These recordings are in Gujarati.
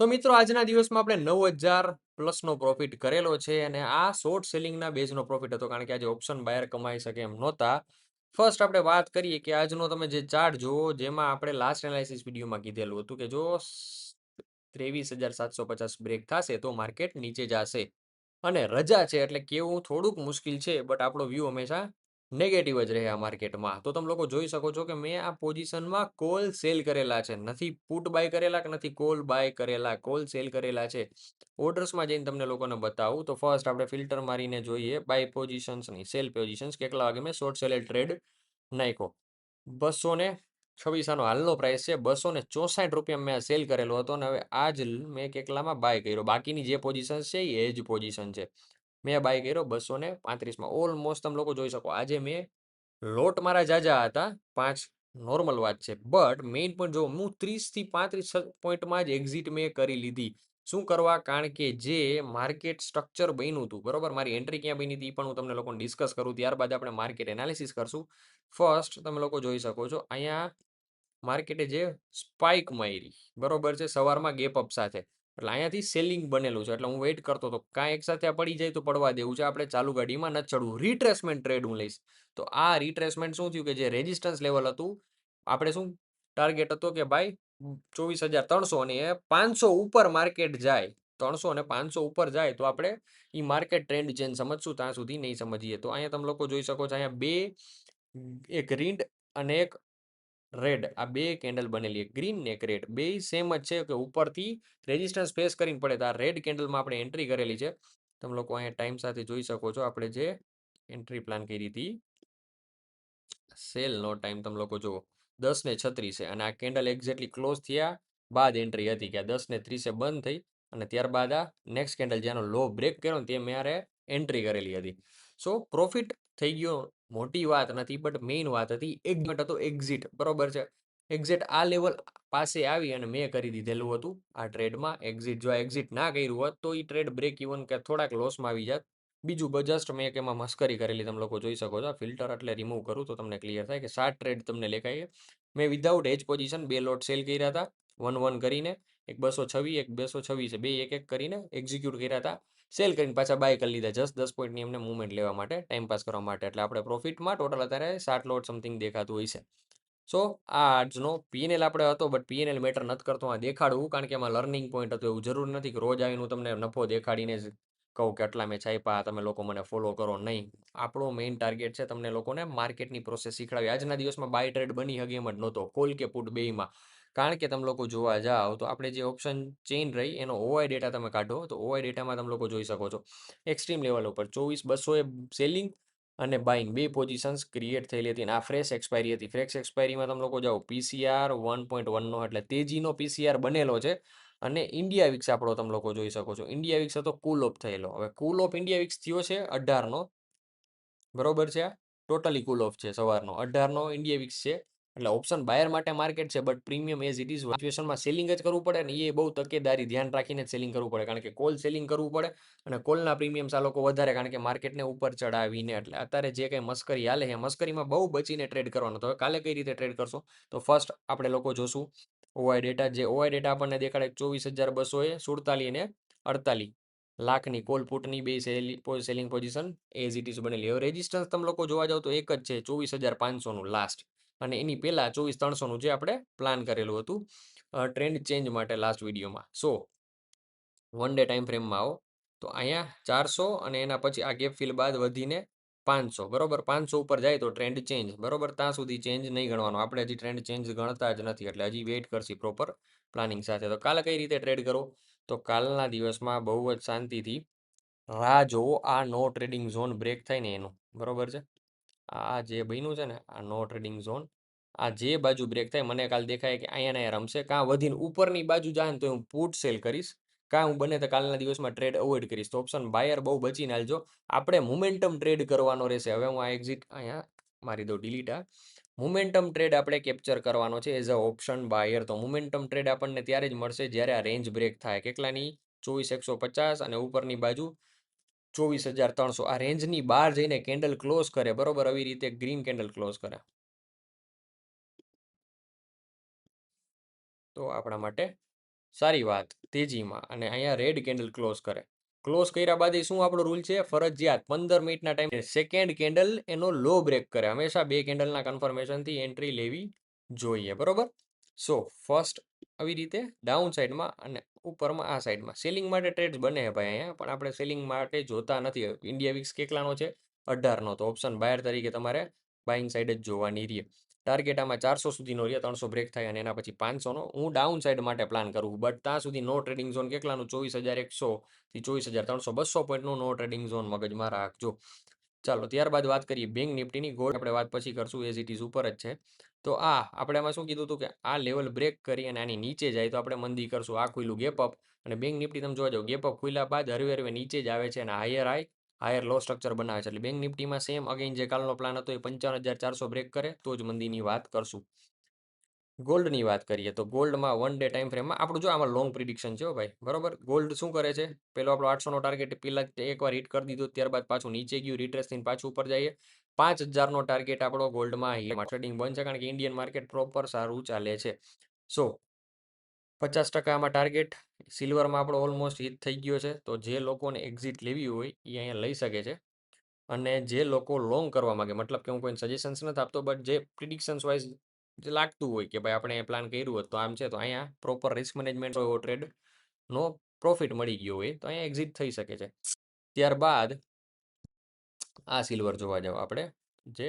તો મિત્રો આજના દિવસમાં આપણે 9,000 પ્લસનો પ્રોફિટ કરેલો છે અને આ શોર્ટ સેલિંગના બેઝનો પ્રોફિટ હતો કારણ કે આજે ઓપ્શન બાયર કમાઈ શકે એમ નહોતા. ફર્સ્ટ આપણે વાત કરીએ કે આજનો તમે જે ચાર્ટ જુઓ જેમાં આપણે લાસ્ટ એનાલિસિસ વિડીયોમાં કીધેલું હતું કે જો 23,750 બ્રેક થશે તો માર્કેટ નીચે જશે અને રજા છે એટલે કેવું થોડુંક મુશ્કેલ છે બટ આપણો વ્યૂ હંમેશા નેગેટિવ જ રહે આ માર્કેટમાં. તો તમે લોકો જોઈ શકો છો કે મેં આ પોઝિશનમાં કોલ સેલ કરેલા છે, નથી પુટ બાય કરેલા કે નથી કોલ બાય કરેલા, કોલ સેલ કરેલા છે. ઓર્ડર્સમાં જઈને તમને લોકોને બતાવું તો ફર્સ્ટ આપણે ફિલ્ટર મારીને જોઈએ બાય પોઝિશન્સ નહીં, સેલ પોઝિશન્સ કેટલા વાગે મેં શોર્ટ સેલ ટ્રેડ નાખ્યો. 226 આનો હાલનો પ્રાઇસ છે, 264 રૂપિયા મેં સેલ કરેલો હતો અને હવે આજ મેં કેટલામાં બાય કર્યો. બાકીની જે પોઝિશન છે એ જ પોઝિશન છે. મેં બાય કર્યો 235માં. ઓલમોસ્ટ તમે લોકો જોઈ શકો આજે મેં લોટ મારા જાજા હતા, 5 નોર્મલ વાત છે. બટ મેઇન પણ જો હું 30 થી 35 પોઈન્ટમાં જ એક્ઝિટ મેં કરી લીધી. શું કરવા? કારણ કે જે માર્કેટ સ્ટ્રક્ચર બન્યું હતું, બરોબર, મારી એન્ટ્રી ક્યાં બની હતી એ પણ હું તમને લોકોને ડિસ્કસ કરું. ત્યારબાદ આપણે માર્કેટ એનાલિસિસ કરશું. ફર્સ્ટ તમે લોકો જોઈ શકો છો અહીંયા માર્કેટે જે સ્પાઇક મારી, બરોબર છે, સવારમાં ગેપ અપ સાથે, એટલે અહીંયાથી સેલિંગ બનેલું છે. એટલે હું વેઇટ કરતો હતો કાંઈ એક સાથે આ પડી જાય તો પડવા દેવું છે, આપણે ચાલુ ગાડીમાં નથી ચડવું. રિટ્રેસમેન્ટ ટ્રેડ હું લઈશ. તો આ રિટ્રેસમેન્ટ શું થયું કે જે રેઝિસ્ટન્સ લેવલ હતું, આપણે શું ટાર્ગેટ હતો કે ભાઈ 24,300 અને એ 500 ઉપર માર્કેટ જાય, 300 અને 500 ઉપર જાય તો આપણે એ માર્કેટ ટ્રેન્ડ ચેન્જ સમજશું, ત્યાં સુધી નહીં સમજીએ. તો અહીંયા તમે લોકો જોઈ શકો છો અહીંયા બે, એક ગ્રીન અને એક રેડ, આ બે કેન્ડલ બનેલી, એક ગ્રીન ને એક રેડ, બે સેમ જ છે કે ઉપરથી રેઝિસ્ટન્સ ફેસ કરીને પડે. તો આ રેડ કેન્ડલમાં આપણે એન્ટ્રી કરેલી છે. તમે લોકો અહીંયા ટાઈમ સાથે જોઈ શકો છો આપણે જે એન્ટ્રી પ્લાન કરી હતી, સેલનો ટાઈમ તમે લોકો જુઓ 10:36 છે અને આ કેન્ડલ એક્ઝેક્ટલી ક્લોઝ થયા બાદ એન્ટ્રી હતી કે 10:30 બંધ થઈ અને ત્યારબાદ આ નેક્સ્ટ કેન્ડલ જેનો લો બ્રેક કર્યો ને તે મારે એન્ટ્રી કરેલી હતી. સો પ્રોફિટ થઈ ગયો, મોટી વાત નથી, બટ મેઇન વાત હતી એક મિનિટ હતો એક્ઝિટ, બરોબર છે. એક્ઝિટ આ લેવલ પાસે આવી અને મેં કરી દીધેલું હતું આ ટ્રેડમાં એક્ઝિટ. જો આ એક્ઝિટ ના કર્યું હોત તો એ ટ્રેડ બ્રેક ઇવન કે થોડાક લોસમાં આવી જાત. બીજું જસ્ટ મેં એમાં મસ્કરી કરેલી, તમે લોકો જોઈ શકો છો. ફિલ્ટર એટલે રિમૂવ કરું તો તમને ક્લિયર થાય કે 7 ટ્રેડ તમને લેખાય. મેં વિધાઉટ એજ પોઝિશન 2 લોટ સેલ કર્યા હતા, 1-1 કરીને, એક 226, એક 226 બે એક એક કરીને એક્ઝિક્યુટ કર્યા હતા. સેલ કરીને પાછા બાય કરી લીધા જસ્ટ 10 પોઈન્ટની એમને મૂવમેન્ટ લેવા માટે, ટાઈમ પાસ કરવા માટે. એટલે આપણે પ્રોફિટમાં ટોટલ અત્યારે 7 લોટ સમથિંગ દેખાતું હોય છે. સો આ આજનો પીએનએલ આપણે હતો, બટ પીએનએલ મેટર નથી કરતો આ દેખાડવું, કારણ કે એમાં લર્નિંગ પોઈન્ટ હતું. એવું જરૂર નથી કે રોજ આવીને હું તમને નફો દેખાડીને જ કહું કે આટલા મેં છાપ્યા તમે લોકો મને ફોલો કરો. નહીં, આપણો મેઇન ટાર્ગેટ છે તમને લોકોને માર્કેટની પ્રોસેસ શીખડાવી. આજના દિવસમાં બાય ટ્રેડ બની શકે એમ જ નહોતો, કોલ કે પુટ બેયમાં. કારણ કે તમે લોકો જોવા જાઓ તો આપણે જે ઓપ્શન ચેઇન રહી એનો ઓઆઈ ડેટા તમે કાઢો તો ઓઆઈ ડેટામાં તમે લોકો જોઈ શકો છો એક્સ્ટ્રીમ લેવલ ઉપર 24,200 એ સેલિંગ અને બાઇંગ બે પોઝિશન્સ ક્રિએટ થયેલી હતી અને આ ફ્રેશ એક્સપાયરી હતી. ફ્રેશ એક્સપાયરીમાં તમે લોકો જાઓ પીસીઆર 1.1નો એટલે તેજીનો પીસીઆર બનેલો છે અને ઇન્ડિયા વિક્સ આપણો તમે લોકો જોઈ શકો છો. ઇન્ડિયા વિક્સ હતો કુલ ઓફ થયેલો. હવે કુલ ઓફ ઇન્ડિયા વિક્સ થયો છે 18નો, બરોબર છે. આ ટોટલી કુલ ઓફ છે સવારનો 18નો ઇન્ડિયા વિક્સ છે. એટલે ઓપ્શન બાયર માટે માર્કેટ છે, but premium as it is સિચ્યુએશનમાં સેલિંગ જ કરવું પડે ને એ બહુ તકેદારી ધ્યાન રાખીને સેલિંગ કરવું પડે, કારણ કે કોલ સેલિંગ કરવું પડે અને કોલના પ્રીમિયમ્સ આ લોકો વધારે, કારણ કે માર્કેટને ઉપર ચડાવીને. એટલે અત્યારે જે કંઈ મસ્કરી હાલે છે મસ્કરીમાં બહુ બચીને ટ્રેડ કરવાનો. તો હવે કાલે કઈ રીતે ટ્રેડ કરશો? તો ફર્સ્ટ આપણે લોકો જોશું ઓઆઈ ડેટા. જે ઓઆઈ ડેટા આપણને દેખાડે 24,200 એ 47 અને 48 લાખની કોલ પુટની બે selling position as it is બનેલી. હવે રેઝિસ્ટન્સ તમે લોકો જોવા જાવ તો એક જ છે 24,500નું લાસ્ટ, અને એની પહેલા 24,300નું જે આપણે પ્લાન કરેલું હતું ટ્રેન્ડ ચેન્જ માટે લાસ્ટ વિડીયોમાં. સો વન ડે ટાઈમ ફ્રેમમાં આવો તો અહીંયા 400 અને એના પછી આ ગેપ ફિલ બાદ વધીને 500, બરોબર. 500 ઉપર જાય તો ટ્રેન્ડ ચેન્જ, બરોબર. ત્યાં સુધી ચેન્જ નહીં ગણવાનો, આપણે હજી ટ્રેન્ડ ચેન્જ ગણતા જ નથી, એટલે હજી વેઇટ કરશી પ્રોપર પ્લાનિંગ સાથે. તો કાલે કઈ રીતે ટ્રેડ કરો? તો કાલના દિવસમાં બહુ જ શાંતિથી રાહ જોવો આ નો ટ્રેડિંગ ઝોન બ્રેક થાય ને એનું, બરોબર છે. આ જે બન્યું છે ને આ નો ટ્રેડિંગ ઝોન, આ જે બાજુ બ્રેક થાય મને કાલ દેખાય કે અહીંયા રમશે, કાં વધીને ઉપરની બાજુ જાય ને તો હું પુટ સેલ કરીશ, કાં હું બને તો કાલના દિવસમાં ટ્રેડ અવોઇડ કરીશ. તો ઓપ્શન બાયર બહુ બચીને હાલજો, આપણે મોમેન્ટમ ટ્રેડ કરવાનો રહેશે. હવે હું આ એક્ઝિટ અહીંયા મારી દઉં ડિલીટ. આ મોમેન્ટમ ટ્રેડ આપણે કેપ્ચર કરવાનો છે એઝ અ ઓપ્શન બાયર. તો મોમેન્ટમ ટ્રેડ આપણને ત્યારે જ મળશે જ્યારે આ રેન્જ બ્રેક થાય. કેટલાની? 24,150 અને ઉપરની બાજુ 24,300. આ રેન્જની બહાર જઈને કેન્ડલ ક્લોઝ કરે, બરોબર, આવી રીતે ગ્રીન કેન્ડલ ક્લોઝ કરે તો આપણા માટે સારી વાત તેજીમાં અને અહીંયા રેડ કેન્ડલ ક્લોઝ કરે. ક્લોઝ કર્યા બાદ શું આપણો રૂલ છે? ફરજિયાત 15 મિનિટના ટાઈમ સેકન્ડ કેન્ડલ એનો લો બ્રેક કરે. હંમેશા બે કેન્ડલના કન્ફર્મેશનથી એન્ટ્રી લેવી જોઈએ, બરોબર? સો ફર્સ્ટ આવી રીતે ડાઉન સાઈડમાં અને ઉપરમાં આ સાઈડમાં સેલિંગ માટે ટ્રેડ્સ બને છે ભાઈ અહીંયા, પણ આપણે સેલિંગ માટે જોતા નથી. ઇન્ડિયા વિક્સ કેટલાનો છે? 18નો. તો ઓપ્શન બાયર તરીકે તમારે બાઇંગ સાઈડ જ જોવાની રહે. ટાર્ગેટ આમાં 400 સુધીનો રહે, 300 બ્રેક થાય અને એના પછી 500નો હું ડાઉન સાઈડ માટે પ્લાન કરું, બટ ત્યાં સુધી નો ટ્રેડિંગ ઝોન કેટલાનું? 24,100 થી 24,300, 200 પોઈન્ટનું નો ટ્રેડિંગ ઝોન મગજમાં રાખજો. ચાલો ત્યારબાદ વાત કરીએ બેંક નિફ્ટીની. ગોલ્ડ આપણે વાત પછી કરશું, એઝ ઇટ ઇઝ ઉપર જ છે. તો આપણે આમાં શું કીધું હતું કે આ લેવલ બ્રેક કરી અને આની નીચે જાય તો આપણે મંદી કરશું. આ ખુલ્લું ગેપ અપ અને બેંક નિફ્ટી તમે જોવા જાઓ, ગેપ અપ ખુલ્લા બાદ હરવે હરવે નીચે જ આવે છે અને હાયર લો સ્ટ્રક્ચર બનાવે છે. એટલે બેંક નિફ્ટીમાં સેમ અગેન જે કાલનો પ્લાન હતો એ 55,400 બ્રેક કરે તો જ મંદીની વાત કરશું. ગોલ્ડની વાત કરીએ તો ગોલ્ડમાં 1 ડે ટાઈમ ફ્રેમમાં આપણું જો આમાં લોંગ પ્રિડિક્શન છે ભાઈ, બરોબર? ગોલ્ડ શું કરે છે? પેલો આપણો 800નો ટાર્ગેટ પેલા એકવાર હિટ કરી દીધો, ત્યારબાદ પાછું નીચે ગયું, રિટ્રેસ થઈને પાછું ઉપર જઈએ. 5,000નો ટાર્ગેટ આપણો ગોલ્ડમાં ટ્રેડિંગ બંધ છે, કારણ કે ઇન્ડિયન માર્કેટ પ્રોપર સારું ચાલે છે. સો 50% આમાં ટાર્ગેટ સિલ્વરમાં આપણો ઓલમોસ્ટ હિટ થઈ ગયો છે. તો જે લોકોને એક્ઝિટ લેવી હોય એ અહીંયા લઈ શકે છે. અને જે લોકો લોંગ કરવા માંગે, મતલબ કે હું કોઈ સજેશન્સ નથી આપતો, બટ જે પ્રિડિક્શન્સ વાઇઝ જે લાગતું હોય કે ભાઈ આપણે પ્લાન કર્યું હોત તો આમ છે, તો અહીંયા પ્રોપર રિસ્ક મેનેજમેન્ટ હોય, ટ્રેડનો પ્રોફિટ મળી ગયો હોય તો અહીંયા એક્ઝિટ થઈ શકે છે. ત્યારબાદ આ સિલ્વર જોવા જાવ આપણે, જે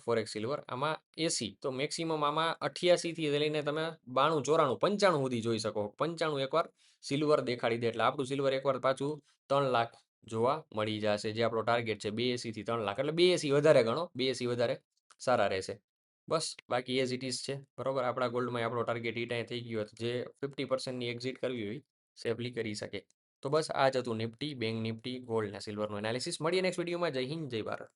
ફોરેક્સ સિલ્વર આમાં 80, તો મેક્સિમમ આમાં 88 થી લઈને તમે 92, 94, 95 સુધી જોઈ શકો. 95 એકવાર સિલ્વર દેખાડી દે એટલે આપણું સિલ્વર એકવાર પાછું 3 લાખ જોવા મળી જશે, જે આપણો ટાર્ગેટ છે 82 થી 3 લાખ. એટલે 82 વધારે ગણો, 82 વધારે સારા રહેશે. બસ બાકી એઝ ઇટ ઇઝ છે, બરોબર? આપણા ગોલ્ડમાં આપણો ટાર્ગેટ હિટ અહીં થઈ ગયો, જે 50%ની એક્ઝિટ કરવી હોય સેફલી કરી શકે. તો બસ આ જ હતું નિફ્ટી, બેંક નિફ્ટી, ગોલ્ડ અને સિલ્વરનું એનાલિસિસ. મળીએ નેક્સ્ટ વિડીયોમાં. જય હિન્દ, જય ભારત.